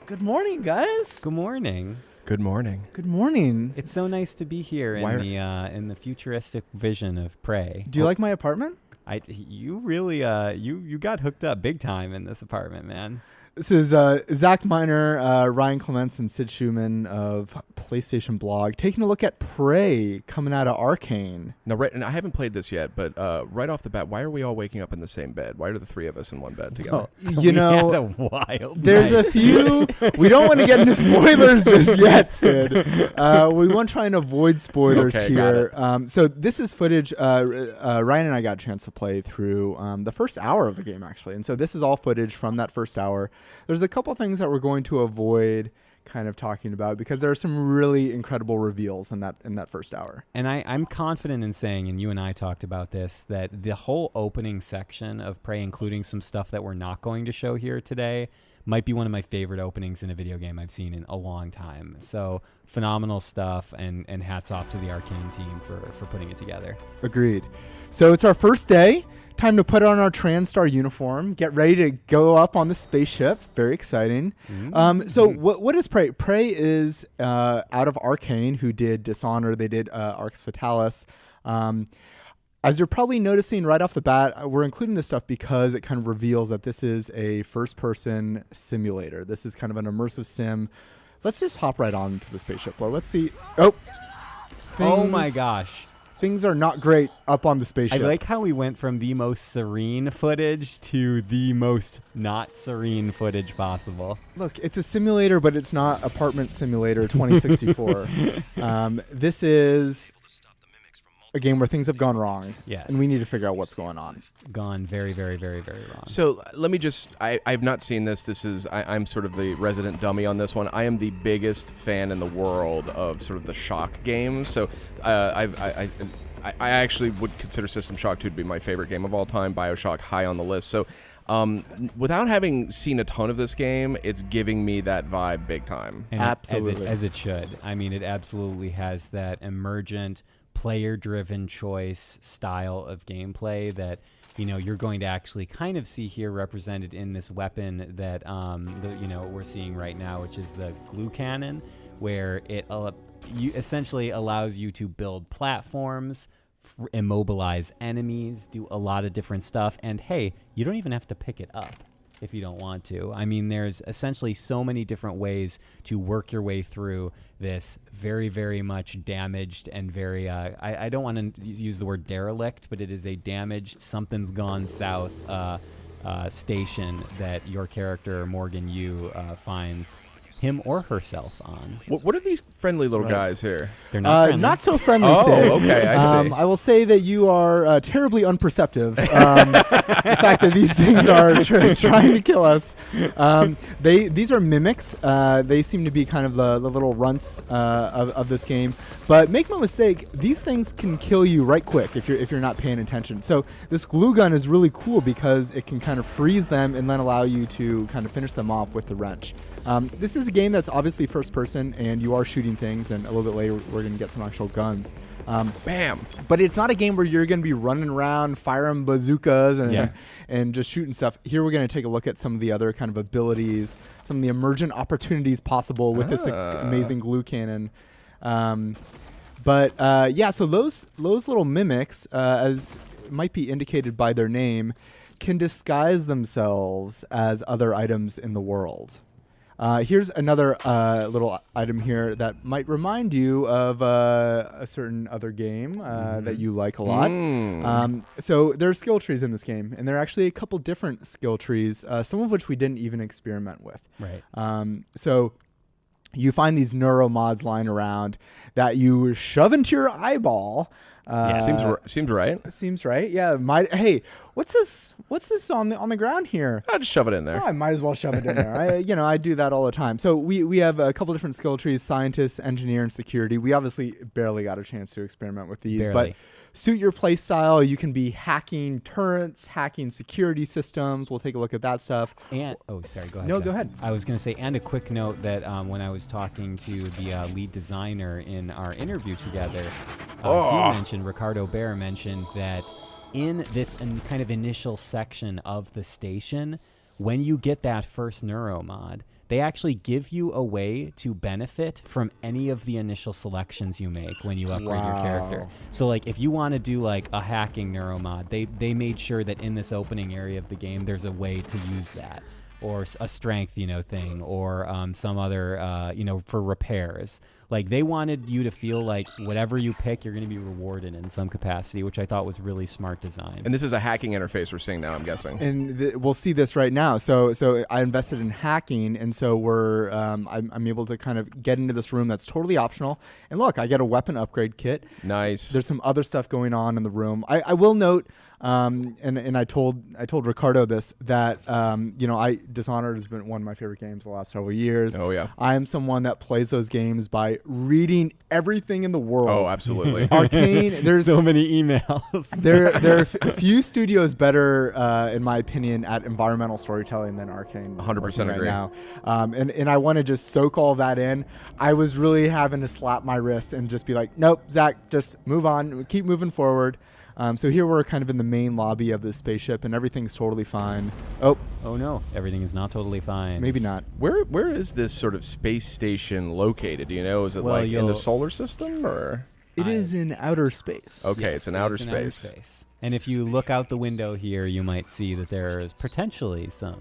Good morning, guys. Good morning. Good morning. Good morning. It's so nice to be here in the futuristic vision of Prey. Do you like my apartment? You really you got hooked up big time in this apartment, man. This is Zach Miner, Ryan Clements, and Sid Schumann of PlayStation Blog taking a look at Prey coming out of Arcane. Now, right, and I haven't played this yet, but right off the bat, why are we all waking up in the same bed? Why are the three of us in one bed together? You know, we had a wild there's night. a few. We don't want to get into spoilers just yet, Sid. We want to try and avoid spoilers Okay, here. So this is footage. Ryan and I got a chance to play through the first hour of the game, actually. And so this is all footage from that first hour. There's a couple things that we're going to avoid kind of talking about because there are some really incredible reveals in that first hour. And I'm confident in saying, and you and I talked about this, that the whole opening section of Prey, including some stuff that we're not going to show here today, might be one of my favorite openings in a video game I've seen in a long time. So phenomenal stuff, and hats off to the Arcane team for putting it together. Agreed. So it's our first day. Time to put on our TranStar uniform, get ready to go up on the spaceship. Very exciting. So what is Prey? Prey is out of Arcane, who did Dishonored. They did Arx Fatalis. As you're probably noticing right off the bat, we're including this stuff because it kind of reveals that this is a first-person simulator. This is kind of an immersive sim. Let's just hop right on to the spaceship. Well, let's see. Oh my gosh. Things are not great up on the spaceship. I like how we went from the most serene footage to the most not serene footage possible. Look, it's a simulator, but it's not Apartment Simulator 2064. This is a game where things have gone wrong. Yes. And we need to figure out what's going on. Gone very, very, very, very wrong. So let me just, I've not seen this. I'm sort of the resident dummy on this one. I am the biggest fan in the world of sort of the shock games. So I actually would consider System Shock 2 to be my favorite game of all time. BioShock high on the list. So without having seen a ton of this game, it's giving me that vibe big time. And absolutely. As it should. I mean, it absolutely has that emergent, player-driven choice style of gameplay that you're going to actually kind of see here represented in this weapon that we're seeing right now, which is the glue cannon, where it essentially allows you to build platforms, immobilize enemies, do a lot of different stuff, and hey, you don't even have to pick it up if you don't want to. I mean, there's essentially so many different ways to work your way through this very, very much damaged and very, I don't want to use the word derelict, but it is a damaged, something's gone south station that your character, Morgan Yu, finds him or herself on. What are these friendly little guys here? They're not friendly. Not so friendly, Oh, Sid. okay, I see. I will say that you are terribly unperceptive. The fact that these things are trying to kill us. These are mimics. They seem to be kind of the little runts of this game. But make no mistake, these things can kill you right quick if you're not paying attention. So this glue gun is really cool because it can kind of freeze them and then allow you to kind of finish them off with the wrench. This is a game that's obviously first person, and you are shooting things, and a little bit later we're going to get some actual guns. Bam! But it's not a game where you're going to be running around firing bazookas and just shooting stuff. Here we're going to take a look at some of the other kind of abilities, some of the emergent opportunities possible with this amazing glue cannon. So those little mimics, as might be indicated by their name, can disguise themselves as other items in the world. Here's another little item here that might remind you of a certain other game that you like a lot. So there are skill trees in this game, and there are actually a couple different skill trees, some of which we didn't even experiment with. Right. So you find these neuromods lying around that you shove into your eyeball. Seems right. Seems right. Yeah. Hey, what's this on the ground here? I'll just shove it in there. Oh, I might as well shove it in there. I do that all the time. So we have a couple different skill trees: scientist, engineer, and security. We obviously barely got a chance to experiment with these, but suit your play style. You can be hacking turrets, hacking security systems. We'll take a look at that stuff. And sorry, go ahead. No, Jeff. go ahead. I was going to say, and a quick note that when I was talking to the lead designer in our interview together, Ricardo Bear mentioned that in this kind of initial section of the station, when you get that first neuro mod, they actually give you a way to benefit from any of the initial selections you make when you upgrade your character. So like if you want to do like a hacking neuro mod, they made sure that in this opening area of the game there's a way to use that, or a strength, thing, or some other, for repairs. Like they wanted you to feel like whatever you pick, you're going to be rewarded in some capacity, which I thought was really smart design. And this is a hacking interface we're seeing now, I'm guessing. And we'll see this right now. So I invested in hacking, and so I'm able to kind of get into this room that's totally optional. And look, I get a weapon upgrade kit. Nice. There's some other stuff going on in the room. I will note, and I told Ricardo this, that Dishonored has been one of my favorite games the last several years. Oh yeah. I am someone that plays those games by reading everything in the world. Oh, absolutely. Arcane. There's so many emails. there are few studios better, in my opinion, at environmental storytelling than Arcane. 100% agree. Right now. And I want to just soak all that in. I was really having to slap my wrist and just be like, nope, Zach, just move on, keep moving forward. So here we're kind of in the main lobby of the spaceship, and everything's totally fine. Oh no, everything is not totally fine. Maybe not. Where is this sort of space station located? Do you know? Is it in the solar system, or? It is in outer space. Okay, yes, it's in outer space. And if you look out the window here, you might see that there is potentially some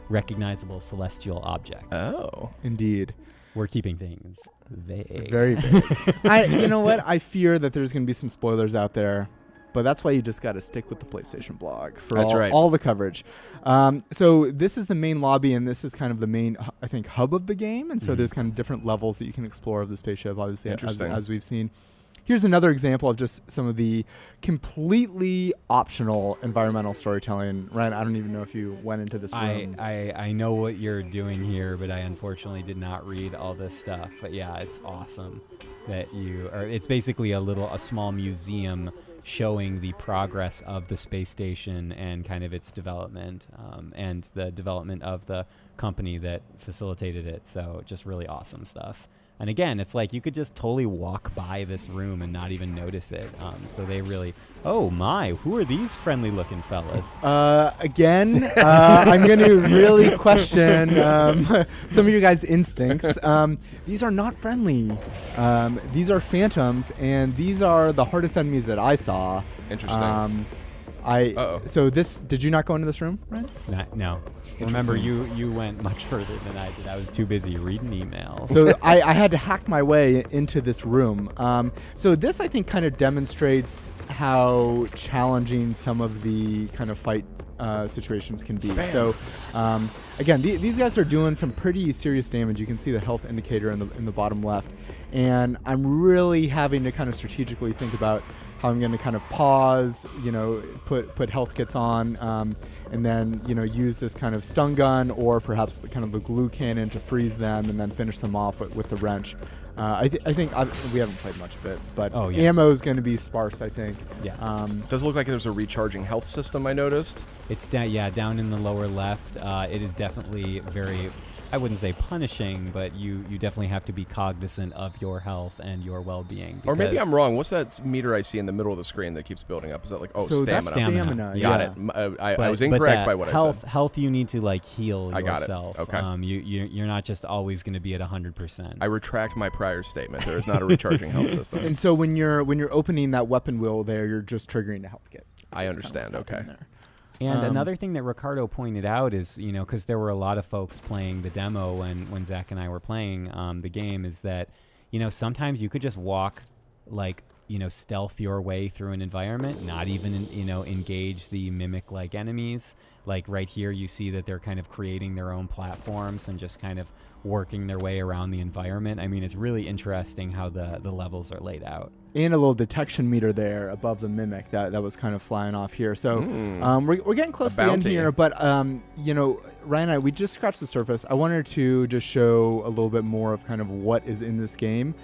recognizable celestial objects. Oh, indeed. We're keeping things vague. Very vague. You know what? I fear that there's going to be some spoilers out there. But that's why you just got to stick with the PlayStation blog for all the coverage. So this is the main lobby, and this is kind of the main, I think, hub of the game. And so there's kind of different levels that you can explore of the spaceship, obviously, as we've seen. Here's another example of just some of the completely optional environmental storytelling. Ryan, I don't even know if you went into this room. I know what you're doing here, but I unfortunately did not read all this stuff. But yeah, it's awesome that it's basically a small museum showing the progress of the space station and kind of its development, and the development of the company that facilitated it. So just really awesome stuff. And again, it's like you could just totally walk by this room and not even notice it. So they really, oh my, who are these friendly looking fellas? Again, I'm going to really question some of you guys' instincts. These are not friendly. These are phantoms, and these are the hardest enemies that I saw. Interesting. So did you not go into this room, Ryan? No. Remember, you went much further than I did. I was too busy reading emails. So I had to hack my way into this room. So this, I think, kind of demonstrates how challenging some of the kind of fight situations can be. Bam. So again, these guys are doing some pretty serious damage. You can see the health indicator in the bottom left. And I'm really having to kind of strategically think about how I'm going to kind of pause, put health kits on, and then, use this kind of stun gun or perhaps the kind of the glue cannon to freeze them and then finish them off with the wrench. I think we haven't played much of it, but ammo is going to be sparse, I think. Yeah. Does look like there's a recharging health system, I noticed. It's down in the lower left. It is definitely very, I wouldn't say punishing, but you definitely have to be cognizant of your health and your well-being. Or maybe I'm wrong. What's that meter I see in the middle of the screen that keeps building up? Is that so stamina? That's stamina. Got it. I was incorrect by what I said. Health you need to heal I got yourself. It. Okay. You're not just always going to be at 100%. I retract my prior statement. There is not a recharging health system. And so when you're opening that weapon wheel there, you're just triggering the health kit. I understand. Okay. And another thing that Ricardo pointed out is, because there were a lot of folks playing the demo when Zach and I were playing the game, is that, sometimes you could just walk, stealth your way through an environment, not even, engage the mimic-like enemies. Like right here, you see that they're kind of creating their own platforms and just kind of working their way around the environment. I mean, it's really interesting how the levels are laid out. And a little detection meter there above the mimic that was kind of flying off here. So we're getting close to the end here, but Ryan and I, we just scratched the surface. I wanted to just show a little bit more of kind of what is in this game.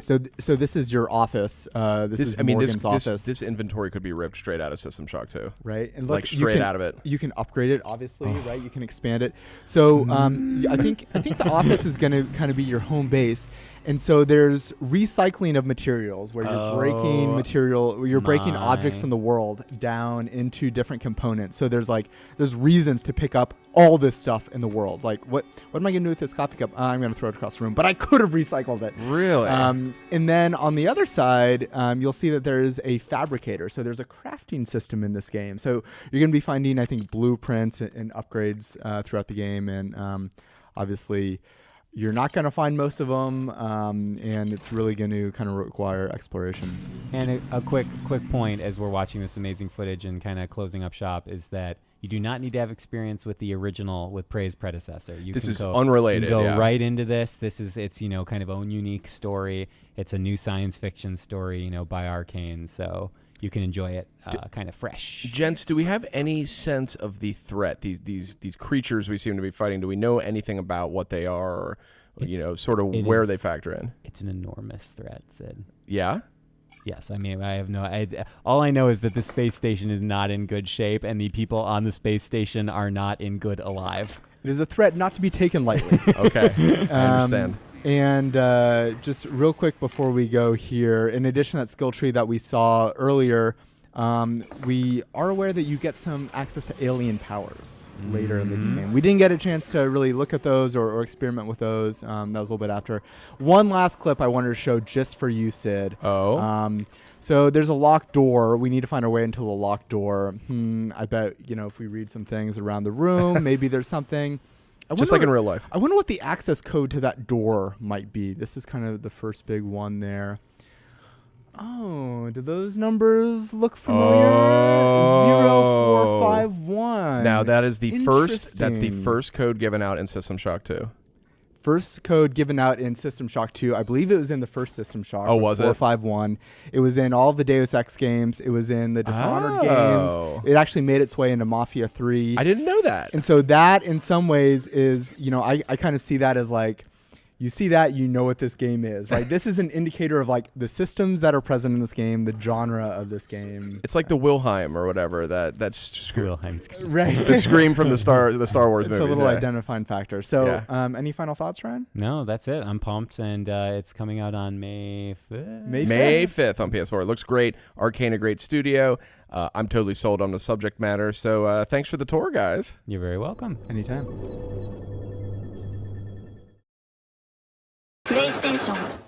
So this is your office. This is Morgan's office. This inventory could be ripped straight out of System Shock 2. Right, and like straight out of it. You can upgrade it, obviously, right? You can expand it. So I think the office is going to kind of be your home base, and so there's recycling of materials where you're breaking material, where you're breaking objects in the world down into different components. So there's reasons to pick up all this stuff in the world. Like what am I going to do with this coffee cup? I'm going to throw it across the room, but I could have recycled it. Really? And then on the other side, you'll see that there is a fabricator. So there's a crafting system in this game. So you're going to be finding, I think, blueprints and upgrades throughout the game. And obviously, you're not going to find most of them. And it's really going to kind of require exploration. And a quick point as we're watching this amazing footage and kind of closing up shop is that you do not need to have experience with the original, with Prey's predecessor. This is unrelated. You can go right into this. It's kind of own unique story. It's a new science fiction story, by Arcane. So you can enjoy it kind of fresh. Gents, do we have any sense of the threat? These creatures we seem to be fighting. Do we know anything about what they are, or sort of where they factor in? It's an enormous threat, Sid. Yeah. Yes, I mean, all I know is that the space station is not in good shape, and the people on the space station are not in good alive. It is a threat not to be taken lightly. Okay, I understand. And just real quick before we go here, in addition to that skill tree that we saw earlier, we are aware that you get some access to alien powers later in the game. We didn't get a chance to really look at those or experiment with those. That was a little bit after. One last clip I wanted to show just for you, Sid. Oh. So there's a locked door. We need to find our way into the locked door. I bet, if we read some things around the room, maybe there's something. Just like in real life. I wonder what the access code to that door might be. This is kind of the first big one there. Oh, do those numbers look familiar? 0451. Now that is the first. That's the first code given out in System Shock 2. First code given out in System Shock 2. I believe it was in the first System Shock. Oh, was it? 451. It was in all of the Deus Ex games. It was in the Dishonored games. It actually made its way into Mafia 3. I didn't know that. And so that, in some ways, is I kind of see that as like. You see that, you know what this game is, right? This is an indicator of like the systems that are present in this game, the genre of this game. It's like the Wilhelm or whatever that's Wilhelm's right. The scream from the Star Wars movies. It's a little identifying factor. So, any final thoughts, Ryan? No, that's it. I'm pumped, and it's coming out on May 5th. May 5th on PS4. It looks great. Arcane, a great studio. I'm totally sold on the subject matter. So, thanks for the tour, guys. You're very welcome. Anytime. プレイステーション